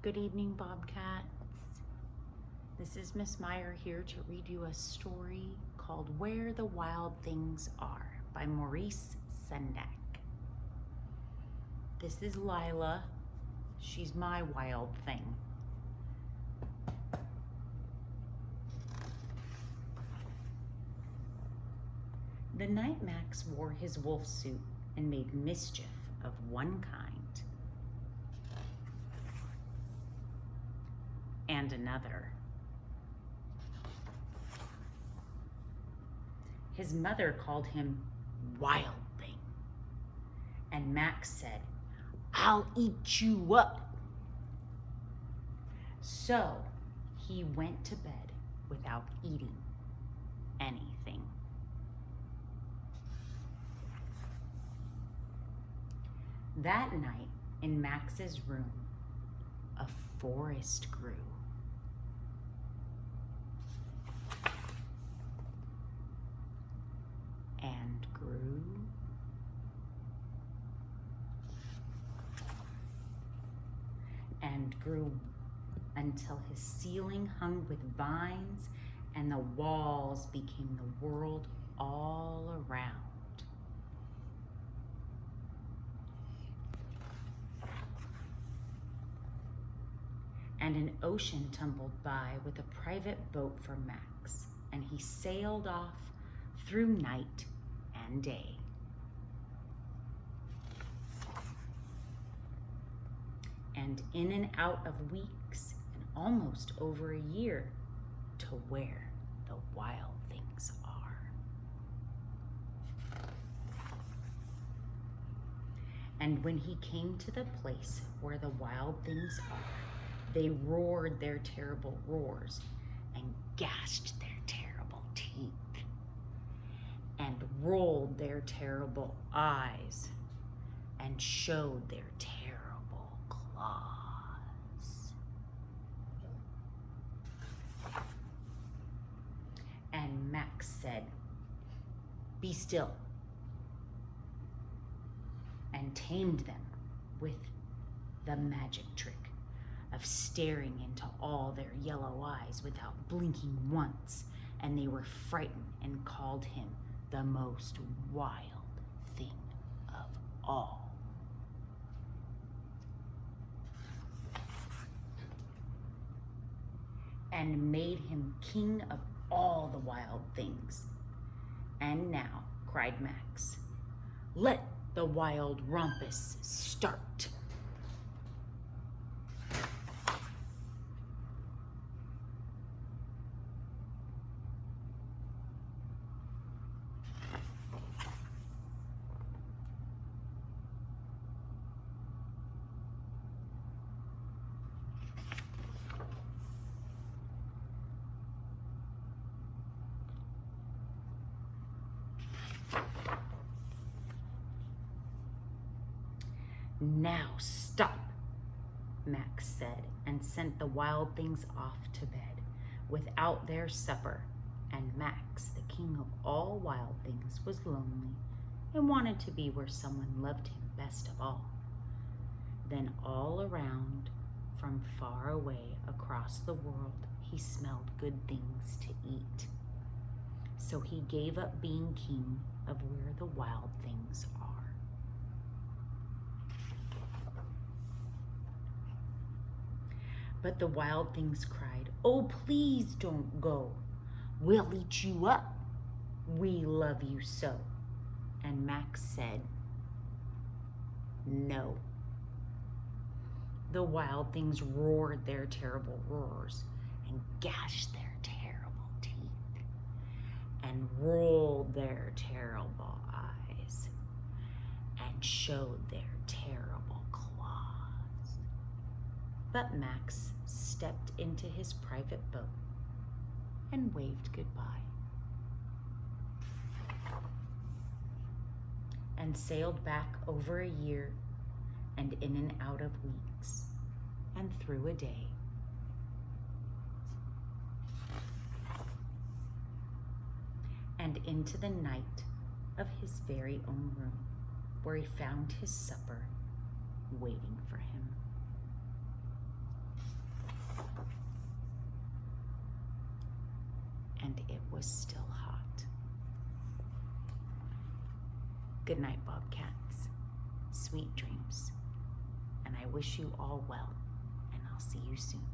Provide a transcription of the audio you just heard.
Good evening, Bobcats. This is Miss Meyer here to read you a story called Where the Wild Things Are by Maurice, Sendak. This is Lila. She's my wild thing. The night Max wore his wolf suit and made mischief of one kind and another. His mother called him Wild Thing, and Max said, "I'll eat you up." So he went to bed without eating anything. That night in Max's room, a forest grew. And grew and grew until his ceiling hung with vines and the walls became the world all around. And an ocean tumbled by with a private boat for Max, and he sailed off through night and day. And in and out of weeks, and almost over a year, to where the wild things are. And when he came to the place where the wild things are, they roared their terrible roars and gashed their terrible teeth and rolled their terrible eyes and showed their terrible claws. And Max said, "Be still," and tamed them with the magic trick of staring into all their yellow eyes without blinking once, and they were frightened and called him the most wild thing of all. And made him king of all the wild things. And now, cried Max, let the wild rompus start. Now stop, Max said, and sent the wild things off to bed without their supper. And Max, the king of all wild things, was lonely and wanted to be where someone loved him best of all. Then all around, from far away across the world, he smelled good things to eat. So he gave up being king of where the wild things are. But the wild things cried, "Oh, please don't go. We'll eat you up. We love you so." And Max said, "No." The wild things roared their terrible roars and gashed their terrible teeth and rolled their terrible eyes and showed their terrible claws. But Max stepped into his private boat and waved goodbye and sailed back over a year and in and out of weeks and through a day. And into the night of his very own room, where he found his supper waiting for him. and it was still hot. Good night, Bobcats. Sweet dreams. And I wish you all well, and I'll see you soon.